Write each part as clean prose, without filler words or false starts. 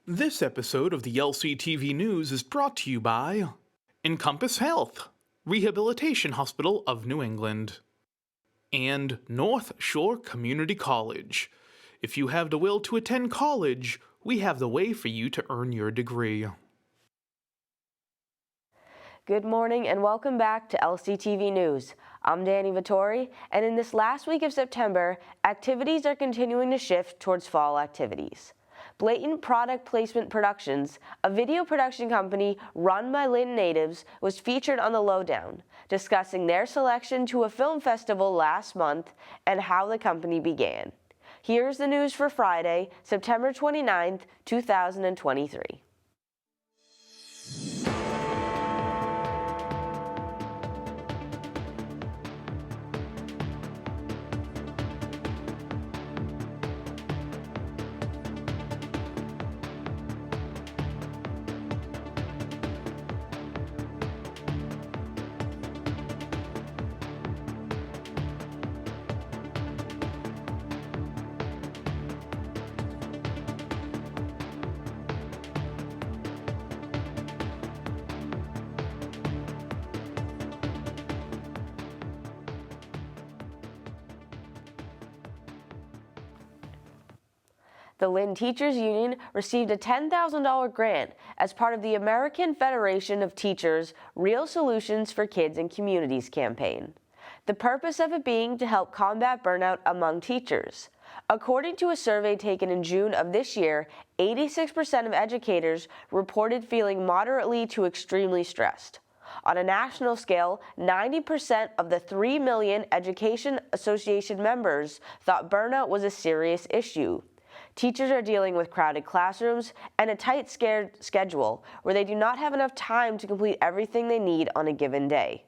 This episode of the LCTV News is brought to you by Encompass Health, Rehabilitation Hospital of New England, and North Shore Community College. If you have the will to attend college, we have the way for you to earn your degree. Good morning and welcome back to LCTV News. I'm Dani Vittori, and in this last week of September, activities are continuing to shift towards fall activities. Blatant Product Placement Productions, a video production company run by Lynn natives, was featured on the Lowdown, discussing their selection to a film festival last month and how the company began. Here's the news for Friday, September 29th, 2023. The Lynn Teachers Union received a $10,000 grant as part of the American Federation of Teachers' Real Solutions for Kids and Communities campaign. The purpose of it being to help combat burnout among teachers. According to a survey taken in June of this year, 86% of educators reported feeling moderately to extremely stressed. On a national scale, 90% of the 3 million Education Association members thought burnout was a serious issue. Teachers are dealing with crowded classrooms and a tight schedule where they do not have enough time to complete everything they need on a given day.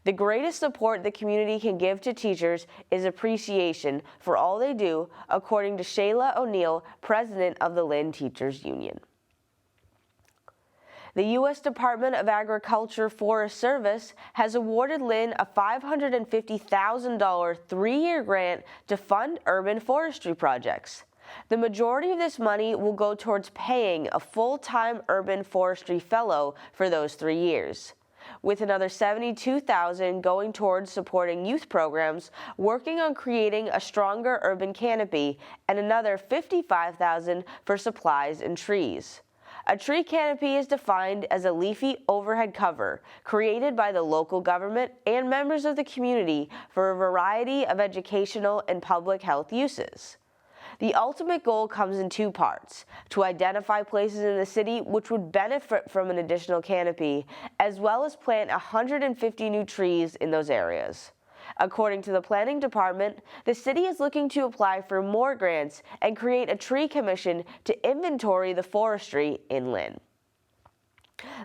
The greatest support the community can give to teachers is appreciation for all they do, according to Shayla O'Neill, president of the Lynn Teachers Union. The U.S. Department of Agriculture Forest Service has awarded Lynn a $550,000 three-year grant to fund urban forestry projects. The majority of this money will go towards paying a full-time urban forestry fellow for those 3 years, with another $72,000 going towards supporting youth programs working on creating a stronger urban canopy, and another $55,000 for supplies and trees. A tree canopy is defined as a leafy overhead cover created by the local government and members of the community for a variety of educational and public health uses. The ultimate goal comes in two parts: to identify places in the city which would benefit from an additional canopy, as well as plant 150 new trees in those areas. According to the planning department, the city is looking to apply for more grants and create a tree commission to inventory the forestry in Lynn.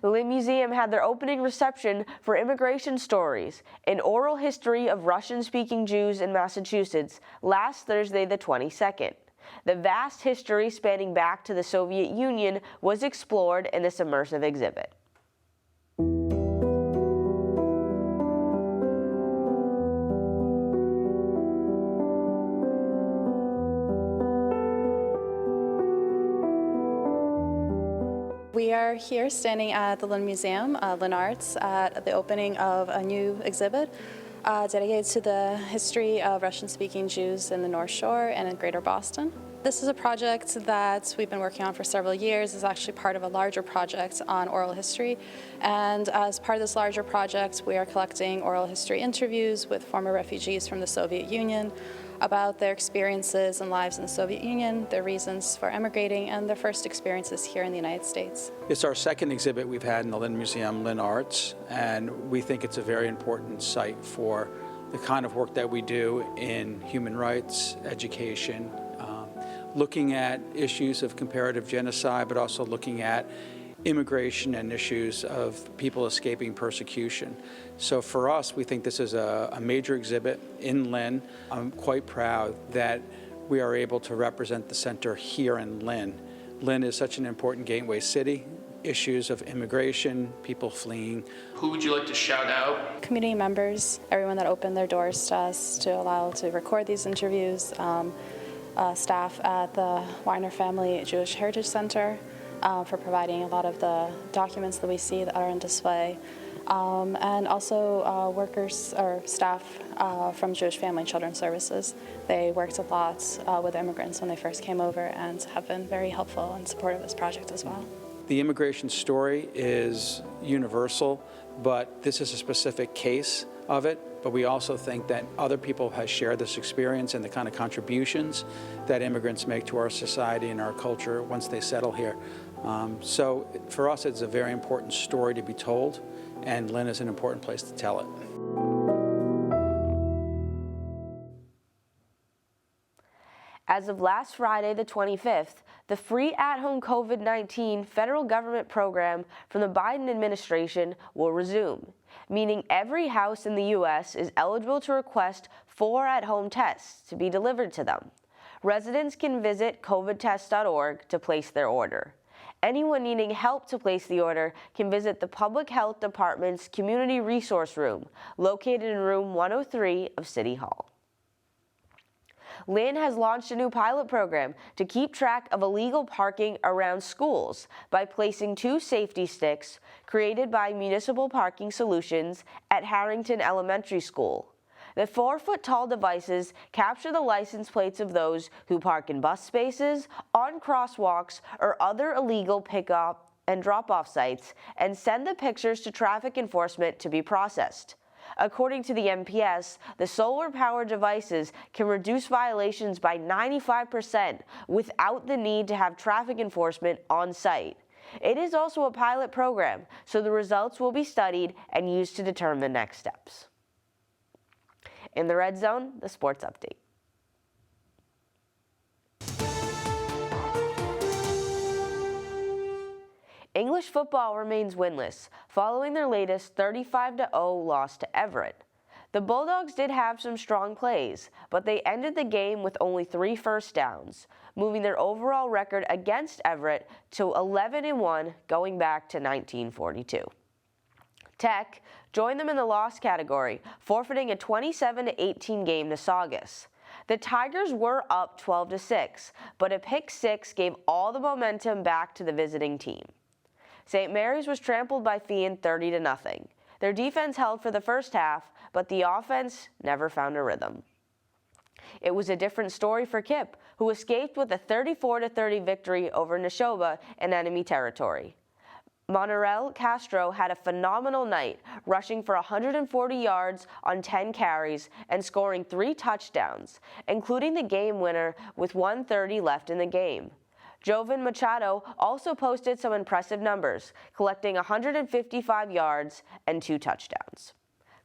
The Lynn Museum had their opening reception for Immigrant Stories, an oral history of Russian-speaking Jews in Massachusetts, last Thursday the 22nd. The vast history spanning back to the Soviet Union was explored in this immersive exhibit. We are here standing at the Lynn Museum, Lynn Arts, at the opening of a new exhibit dedicated to the history of Russian-speaking Jews in the North Shore and in Greater Boston. This is a project that we've been working on for several years. It's actually part of a larger project on oral history. And as part of this larger project, we are collecting oral history interviews with former refugees from the Soviet Union about their experiences and lives in the Soviet Union, their reasons for emigrating, and their first experiences here in the United States. It's our second exhibit we've had in the Lynn Museum, Lynn Arts, and we think it's a very important site for the kind of work that we do in human rights, education, looking at issues of comparative genocide, but also looking at immigration and issues of people escaping persecution. So for us, we think this is a major exhibit in Lynn. I'm quite proud that we are able to represent the center here in Lynn. Lynn is such an important gateway city. Issues of immigration, people fleeing. Who would you like to shout out? Community members, everyone that opened their doors to us to allow to record these interviews, staff at the Weiner Family Jewish Heritage Center, for providing a lot of the documents that we see that are on display. And also workers or staff from Jewish Family and Children's Services. They worked a lot with immigrants when they first came over and have been very helpful and supportive of this project as well. The immigration story is universal, but this is a specific case of it. But we also think that other people have shared this experience and the kind of contributions that immigrants make to our society and our culture once they settle here. So for us, it's a very important story to be told, and Lynn is an important place to tell it. As of last Friday, the 25th, the free at-home COVID-19 federal government program from the Biden administration will resume, meaning every house in the U.S. is eligible to request 4 at-home tests to be delivered to them. Residents can visit covidtest.org to place their order. Anyone needing help to place the order can visit the Public Health Department's Community Resource Room, located in room 103 of City Hall. Lynn has launched a new pilot program to keep track of illegal parking around schools by placing 2 safety sticks created by Municipal Parking Solutions at Harrington Elementary School. The 4-foot-tall devices capture the license plates of those who park in bus spaces, on crosswalks, or other illegal pick-up and drop-off sites, and send the pictures to traffic enforcement to be processed. According to the MPS, the solar-powered devices can reduce violations by 95% without the need to have traffic enforcement on site. It is also a pilot program, so the results will be studied and used to determine next steps. In the Red Zone, the sports update. English football remains winless following their latest 35-0 loss to Everett. The Bulldogs did have some strong plays, but they ended the game with only 3 first downs, moving their overall record against Everett to 11-1 going back to 1942. Tech joined them in the loss category, forfeiting a 27-18 game to Saugus. The Tigers were up 12-6, but a pick 6 gave all the momentum back to the visiting team. St. Mary's was trampled by Fian 30-0. Their defense held for the first half, but the offense never found a rhythm. It was a different story for Kip, who escaped with a 34-30 victory over Neshoba in enemy territory. Monorel Castro had a phenomenal night, rushing for 140 yards on 10 carries and scoring 3 touchdowns, including the game winner with 1:30 left in the game. Jovan Machado also posted some impressive numbers, collecting 155 yards and 2 touchdowns.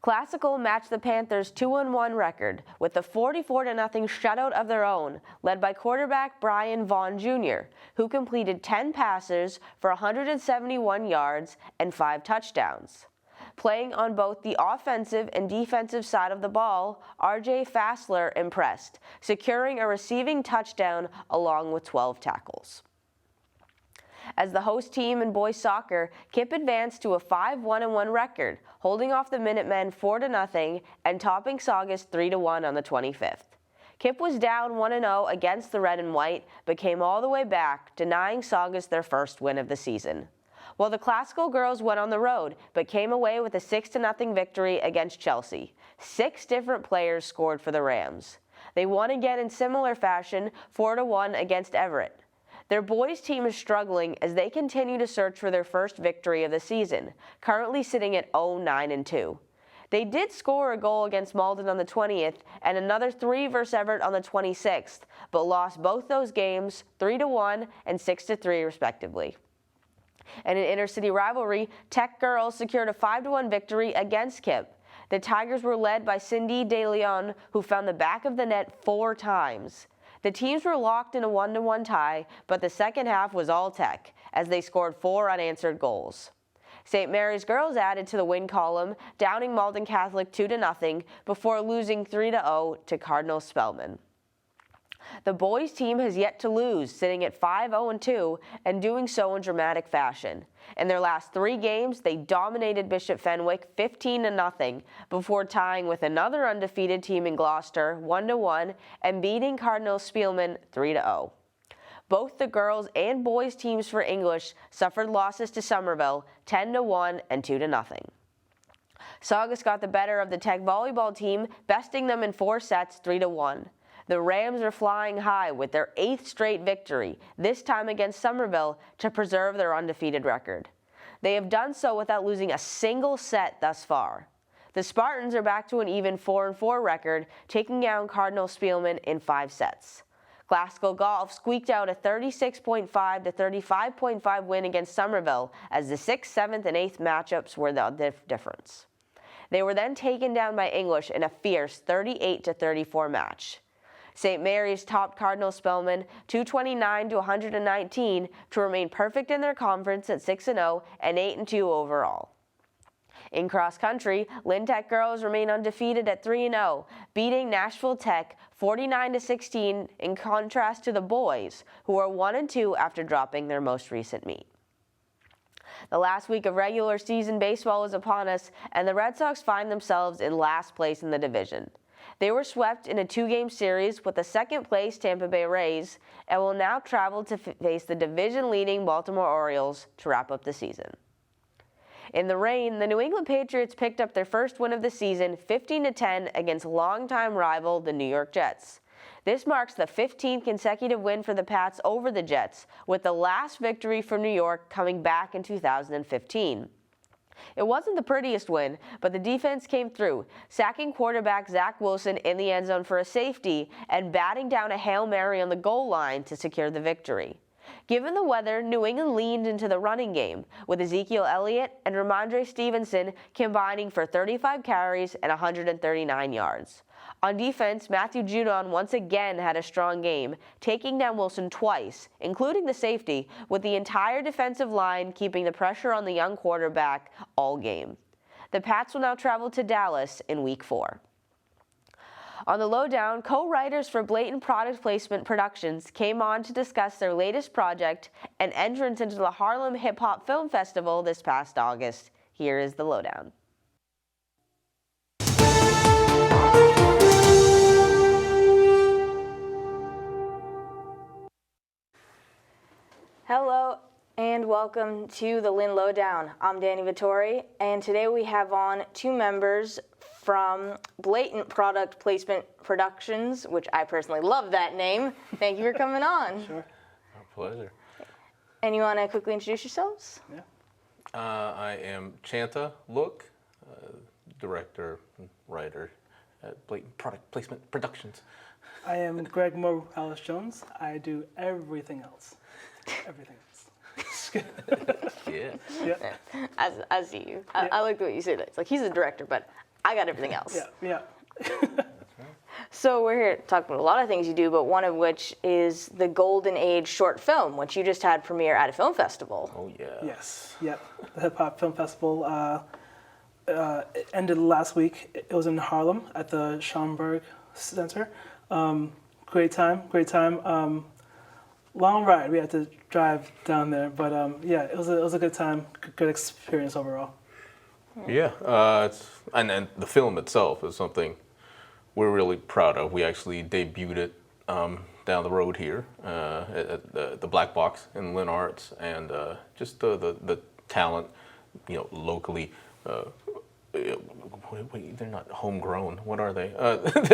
Classical matched the Panthers' 2-1 record with a 44-0 shutout of their own, led by quarterback Brian Vaughn Jr., who completed 10 passes for 171 yards and 5 touchdowns. Playing on both the offensive and defensive side of the ball, R.J. Fassler impressed, securing a receiving touchdown along with 12 tackles. As the host team in boys soccer, Kip advanced to a 5-1-1 record, holding off the Minutemen 4-0 and topping Saugus 3-1 on the 25th. Kip was down 1-0 against the Red and White, but came all the way back, denying Saugus their first win of the season. While the Classical girls went on the road, but came away with a 6-0 victory against Chelsea. 6 different players scored for the Rams. They won again in similar fashion, 4-1 against Everett. Their boys team is struggling as they continue to search for their first victory of the season, currently sitting at 0-9-2. They did score a goal against Malden on the 20th and another 3 versus Everett on the 26th, but lost both those games 3-1 and 6-3 respectively. And in intercity rivalry, Tech girls secured a 5-1 victory against Kip. The Tigers were led by Cindy De Leon, who found the back of the net 4 times. The teams were locked in a 1-1 tie, but the second half was all Tech, as they scored 4 unanswered goals. St. Mary's girls added to the win column, downing Malden Catholic 2-0 before losing 3-0 to Cardinal Spellman. The boys team has yet to lose, sitting at 5-0-2 and doing so in dramatic fashion. In their last 3 games, they dominated Bishop Fenwick 15-0 before tying with another undefeated team in Gloucester 1-1 and beating Cardinal Spielman 3-0. Both the girls and boys teams for English suffered losses to Somerville, 10-1 and 2-0. Saugus got the better of the Tech volleyball team, besting them in 4 sets, 3-1. The Rams are flying high with their 8th straight victory, this time against Somerville, to preserve their undefeated record. They have done so without losing a single set thus far. The Spartans are back to an even 4-4 record, taking down Cardinal Spielman in 5 sets. Glasgow Golf squeaked out a 36.5 to 35.5 win against Somerville, as the 6th, 7th, and 8th matchups were the difference. They were then taken down by English in a fierce 38 to 34 match. St. Mary's topped Cardinal Spellman 229 to 119 to remain perfect in their conference at 6-0 and 8-2 overall. In cross country, Lynn Tech girls remain undefeated at 3-0, beating Nashville Tech 49-16 in contrast to the boys, who are 1-2 after dropping their most recent meet. The last week of regular season baseball is upon us, and the Red Sox find themselves in last place in the division. They were swept in a 2-game series with the second-place Tampa Bay Rays and will now travel to face the division-leading Baltimore Orioles to wrap up the season. In the rain, the New England Patriots picked up their first win of the season, 15-10, against longtime rival the New York Jets. This marks the 15th consecutive win for the Pats over the Jets, with the last victory for New York coming back in 2015. It wasn't the prettiest win, but the defense came through, sacking quarterback Zach Wilson in the end zone for a safety and batting down a Hail Mary on the goal line to secure the victory. Given the weather, New England leaned into the running game, with Ezekiel Elliott and Ramondre Stevenson combining for 35 carries and 139 yards. On defense, Matthew Judon once again had a strong game, taking down Wilson twice, including the safety, with the entire defensive line keeping the pressure on the young quarterback all game. The Pats will now travel to Dallas in Week 4. On the Lowdown, co-writers for Blatant Product Placement Productions came on to discuss their latest project and entrance into the Harlem Hip Hop Film Festival this past August. Here is the Lowdown. Hello and welcome to the Lynn Lowdown. I'm Dani Vittori, and today we have on 2 members from Blatant Product Placement Productions, which I personally love that name. Thank you for coming on. Sure. Our pleasure. And you want to quickly introduce yourselves? Yeah. I am Chantha Luck, director and writer at Blatant Product Placement Productions. I am Greg Morales-Jones. I do everything else. Everything else. Yeah. Yeah. I see you. I like the way you say that. It's like he's the director, but I got everything else. Yeah. So we're here to talk about a lot of things you do, but one of which is the Golden Age short film, which you just had premiere at a film festival. Oh, yeah. Yes. Yep. The Hip Hop Film Festival it ended last week. It was in Harlem at the Schomburg Center. Great time. Long ride. We had to drive down there, but yeah, it was a good time. Good experience overall. Yeah. And the film itself is something we're really proud of. We actually debuted it down the road here at the Black Box in Lynn Arts, and just the talent, locally. Wait, they're not homegrown. What are they?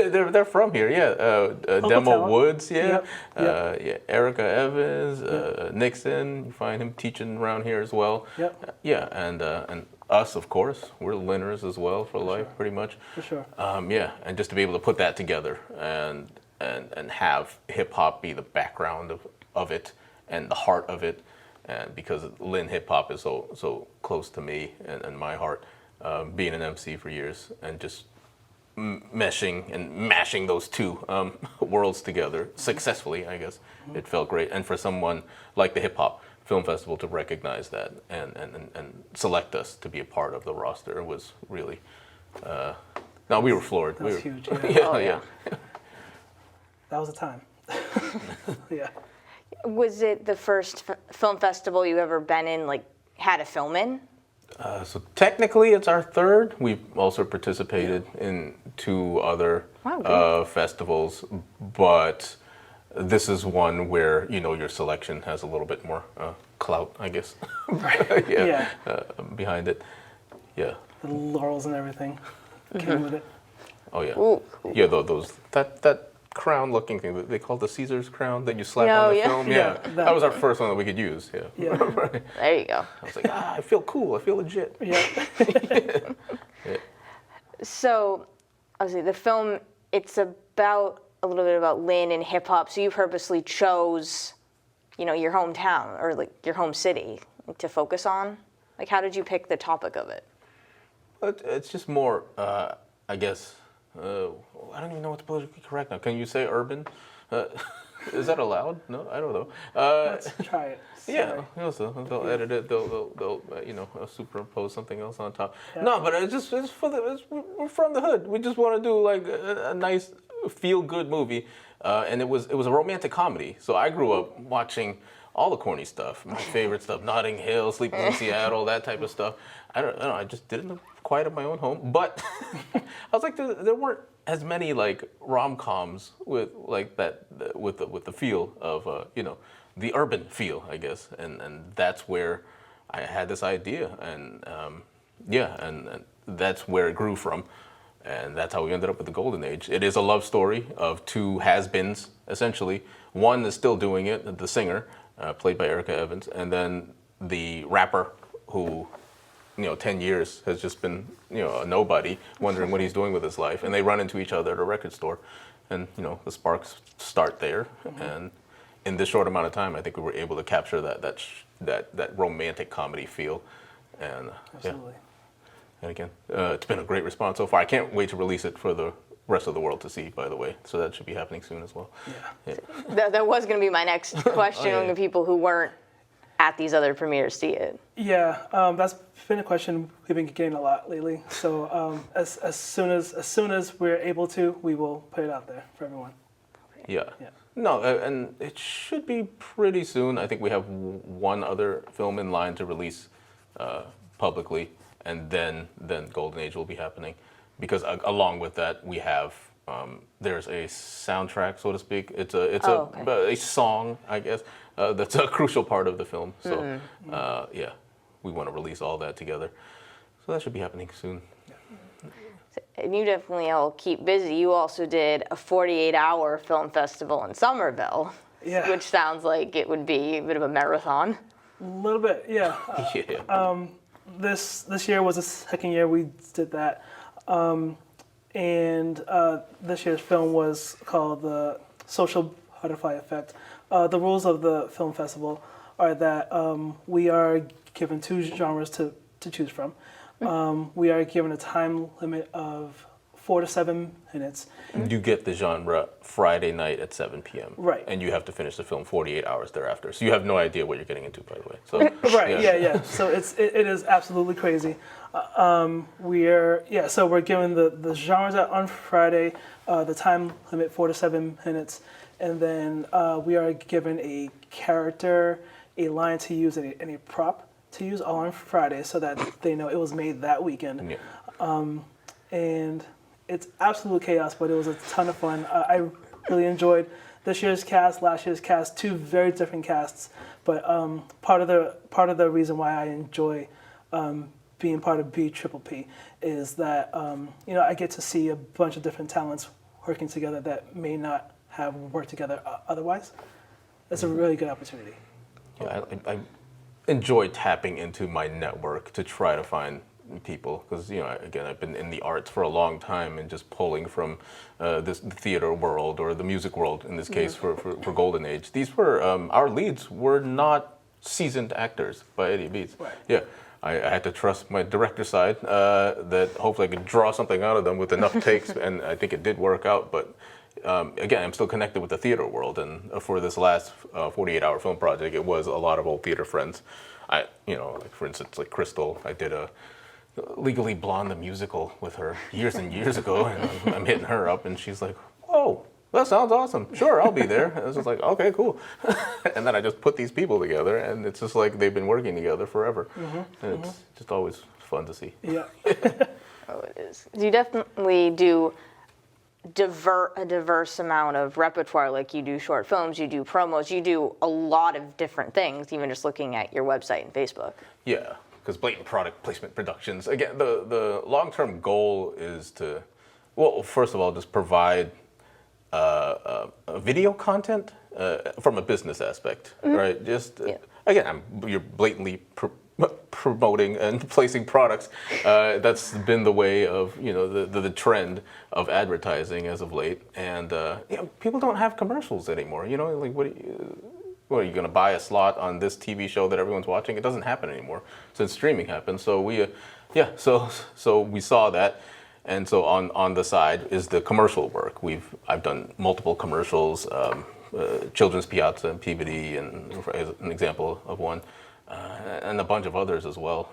They're from here. Yeah. Demo talent. Woods. Yeah. Yep. Yeah. Erica Evans. Nixon. You find him teaching around here as well. Yep. Yeah, and us, of course. We're Lynners as well for life, pretty much. For sure. Yeah, and just to be able to put that together and have hip hop be the background of it and the heart of it, and because Lynn hip hop is so close to me and my heart. Being an MC for years and just meshing and mashing those two worlds together successfully, I guess. It felt great. And for someone like the Hip Hop Film Festival to recognize that and select us to be a part of the roster was really, no, we were floored. That was huge. Yeah. That was a time. Yeah. Was it the first film festival you ever been in, had a film in? So technically it's our third. We've also participated in 2 other festivals, but this is one where your selection has a little bit more clout, I guess. Yeah. Behind it. Yeah. The laurels and everything came with it. Oh yeah. Ooh. Yeah, those that crown-looking thing that they call the Caesar's crown that you slap on the film. Yeah, that was our first one that we could use. Yeah. Right. There you go. I was like, I feel cool. I feel legit. Yeah. So, obviously, the film, it's about a little bit about Lynn and hip hop. So you purposely chose, your hometown or like your home city to focus on. Like, how did you pick the topic of it? It's just more, I guess. I don't even know what's politically correct now. Can you say urban? Is that allowed? No, I don't know. Let's try it. Yeah, so they'll edit it. They'll superimpose something else on top. Yeah. No, but we're from the hood. We just want to do like a nice feel-good movie, and it was a romantic comedy. So I grew up watching all the corny stuff. My favorite stuff: Notting Hill, Sleeping in Seattle, that type of stuff. I don't know. I just did it in the quiet of my own home. But I was like, there weren't as many like rom-coms with like that with the feel of the urban feel, I guess, and that's where I had this idea, and and that's where it grew from, and that's how we ended up with the Golden Age. It is a love story of two has-beens, essentially. One is still doing it, the singer, played by Erica Evans, and then the rapper who 10 years has just been, a nobody, wondering what he's doing with his life. And they run into each other at a record store. And, the sparks start there. Mm-hmm. And in this short amount of time, I think we were able to capture that romantic comedy feel. And, absolutely. And again, it's been a great response so far. I can't wait to release it for the rest of the world to see, by the way. So that should be happening soon as well. Yeah. That was going to be my next question on the people who weren't at these other premieres see it. Yeah, that's been a question we've been getting a lot lately. So as soon as we're able to, we will put it out there for everyone. Yeah. No, and it should be pretty soon. I think we have one other film in line to release publicly, and then Golden Age will be happening. Because along with that, we have there's a soundtrack, so to speak. It's a song, I guess. That's a crucial part of the film. So, we want to release all that together. So that should be happening soon. And you definitely all keep busy. You also did a 48-hour film festival in Somerville, which sounds like it would be a bit of a marathon. A little bit, yeah. This year was the second year we did that. And this year's film was called The Social Butterfly Effect. The rules of the film festival are that we are given two genres to choose from. We are given a time limit of 4 to 7 minutes. You get the genre Friday night at 7 p.m. Right. And you have to finish the film 48 hours thereafter. So you have no idea what you're getting into, by the way. So, right, yeah. So it is absolutely crazy. So we're given the genres on Friday, the time limit 4 to 7 minutes, and then we are given a character, a line to use, and a prop to use all on Friday so that they know it was made that weekend. Yeah. And it's absolute chaos, but it was a ton of fun. I really enjoyed this year's cast, last year's cast, two very different casts. But part of the reason why I enjoy being part of BPPP is that I get to see a bunch of different talents working together that may not have worked together otherwise. It's a really good opportunity. Yeah, I enjoy tapping into my network to try to find people because again I've been in the arts for a long time and just pulling from the theater world or the music world in this case for Golden Age. These were our leads were not seasoned actors by any means. Right. Yeah, I had to trust my director side that hopefully I could draw something out of them with enough takes, and I think it did work out. But again, I'm still connected with the theater world, and for this last 48-hour film project, it was a lot of old theater friends. Like for instance, like Crystal, I did a Legally Blonde the musical with her years and years ago, and I'm hitting her up, and she's like, "Whoa, that sounds awesome. Sure, I'll be there." And I was just like, "Okay, cool." And then I just put these people together, and it's just like they've been working together forever. And it's just always fun to see. Yeah. Oh, it is. You definitely do a diverse amount of repertoire. Like you do short films, you do promos, you do a lot of different things, even just looking at your website and Facebook. Yeah, because Blatant Product Placement Productions, again, the long-term goal is to, well, first of all, just provide video content from a business aspect, right? Just, again, you're blatantly promoting and placing products. That's been the way of, you know, the trend of advertising as of late. And you know, people don't have commercials anymore. You know, like what are you going to buy a slot on this TV show that everyone's watching? It doesn't happen anymore since streaming happened. So we, so we saw that. And so on the side is the commercial work. I've done multiple commercials, Children's Piazza and Peabody, and as an example of one. And a bunch of others as well.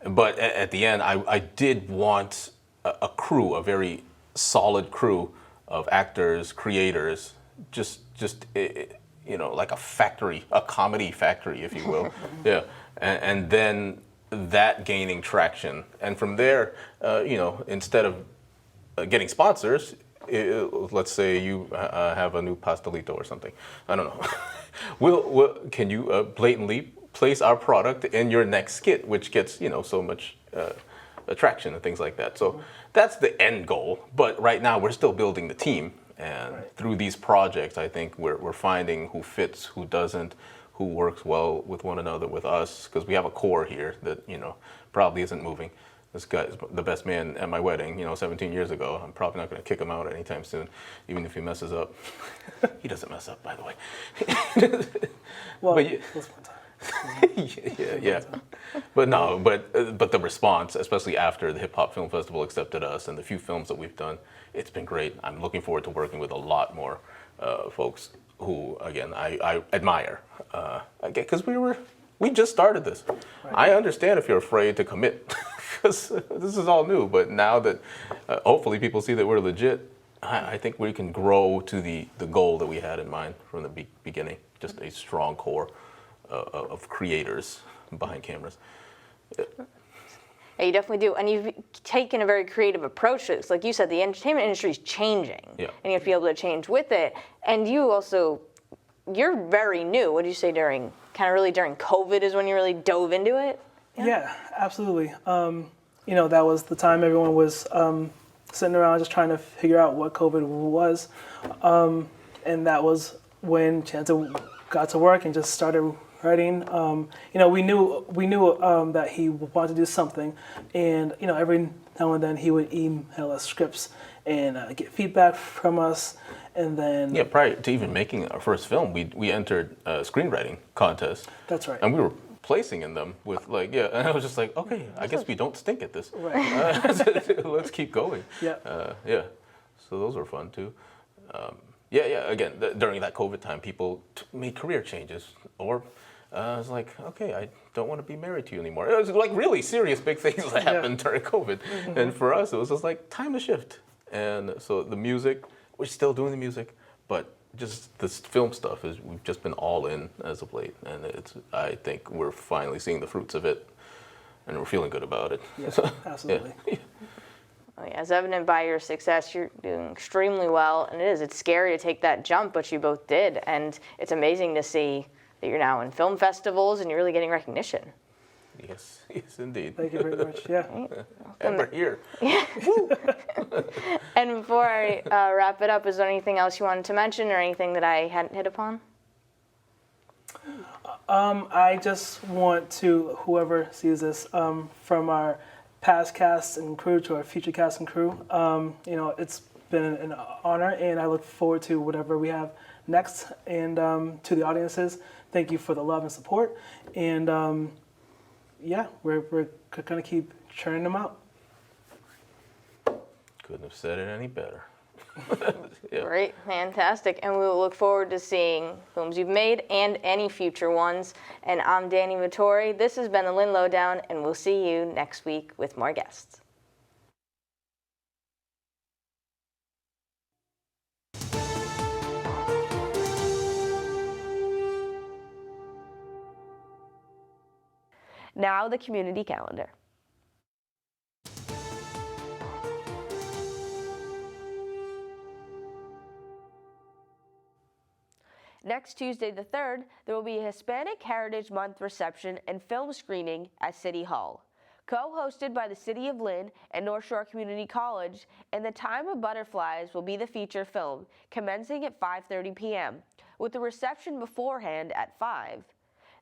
But at the end, I did want a crew, a very solid crew of actors, creators, just you know, like a factory, a comedy factory, if you will. And then that gaining traction, and from there, you know, instead of getting sponsors, let's say you have a new pastelito or something. I don't know. Can you blatantly place our product in your next skit, which gets, you know, so much attraction and things like that. So that's the end goal. But right now we're still building the team, and through these projects, I think we're finding who fits, who doesn't, who works well with one another, with us, because we have a core here that, you know, probably isn't moving. This guy is the best man at my wedding, you know, 17 years ago. I'm probably not going to kick him out anytime soon, even if he messes up. He doesn't mess up, by the way. Well, but this one time. yeah. But no, but the response, especially after the Hip Hop Film Festival accepted us and the few films that we've done, it's been great. I'm looking forward to working with a lot more folks who, again, I admire. Because we just started this. Right. I understand if you're afraid to commit, because this is all new. But now that hopefully people see that we're legit, I think we can grow to the goal that we had in mind from the beginning. Just a strong core of creators behind cameras. Yeah, you definitely do. And you've taken a very creative approach to this. Like you said, the entertainment industry is changing. Yeah. And you have to be able to change with it. And you also, you're very new. What did you say during COVID is when you really dove into it? Yeah, absolutely. You know, that was the time everyone was sitting around just trying to figure out what COVID was. And that was when Chantha got to work and just started writing. You know, we knew that he wanted to do something, and you know, every now and then he would email us scripts and get feedback from us, and then prior to even making our first film, we entered a screenwriting contest. That's right. And we were placing in them with and I was just like, okay, I guess we don't stink at this. Right. Let's keep going. Yeah. So those were fun too. Again, during that COVID time, people made career changes, or I was like, okay, I don't want to be married to you anymore. It was like really serious big things that happened during COVID. Mm-hmm. And for us, it was just like time to shift. And so the music, we're still doing the music, but just this film stuff we've just been all in as of late. And I think we're finally seeing the fruits of it, and we're feeling good about it. Yeah, absolutely. Yeah. As evident by your success, you're doing extremely well, and it's scary to take that jump, but you both did, and it's amazing to see that you're now in film festivals and you're really getting recognition. Yes, indeed. Thank you very much. Yeah. And we're here. And before I wrap it up, is there anything else you wanted to mention or anything that I hadn't hit upon? I just want to, whoever sees this, from our past cast and crew to our future cast and crew, you know, it's been an honor, and I look forward to whatever we have next. And to the audiences, thank you for the love and support. And we're gonna keep churning them out. Couldn't have said it any better. Great, fantastic. And we will look forward to seeing films you've made and any future ones. And I'm Dani Vittori. This has been the Lynn Lowdown, and we'll see you next week with more guests. Now the community calendar. Next Tuesday the 3rd, there will be a Hispanic Heritage Month reception and film screening at City Hall. Co-hosted by the City of Lynn and North Shore Community College, In the Time of Butterflies will be the feature film, commencing at 5:30 p.m., with the reception beforehand at 5.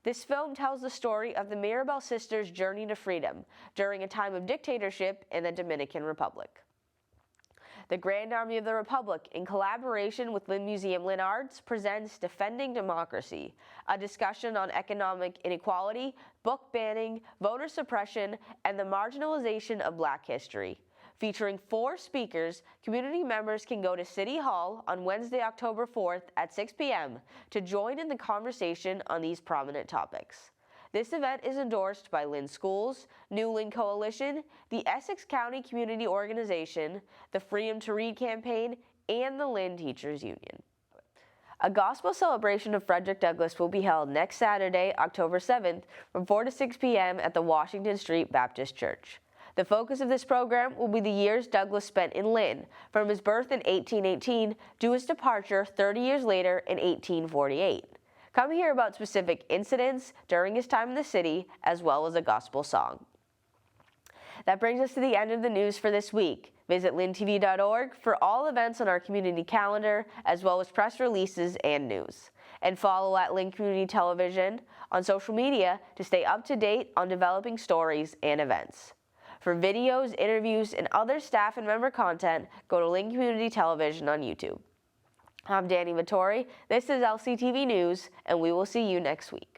This film tells the story of the Mirabal sisters' journey to freedom during a time of dictatorship in the Dominican Republic. The Grand Army of the Republic, in collaboration with Lynn Museum Lynn Arts, presents Defending Democracy, a discussion on economic inequality, book banning, voter suppression, and the marginalization of Black history. Featuring 4 speakers, community members can go to City Hall on Wednesday, October 4th at 6 p.m. to join in the conversation on these prominent topics. This event is endorsed by Lynn Schools, New Lynn Coalition, the Essex County Community Organization, the Freedom to Read campaign, and the Lynn Teachers Union. A gospel celebration of Frederick Douglass will be held next Saturday, October 7th, from 4 to 6 p.m. at the Washington Street Baptist Church. The focus of this program will be the years Douglass spent in Lynn, from his birth in 1818 to his departure 30 years later in 1848. Come hear about specific incidents during his time in the city, as well as a gospel song. That brings us to the end of the news for this week. Visit lyntv.org for all events on our community calendar, as well as press releases and news. And follow at Lynn Community Television on social media to stay up to date on developing stories and events. For videos, interviews, and other staff and member content, go to Lynn Community Television on YouTube. I'm Dani Vittori. This is LCTV News, and we will see you next week.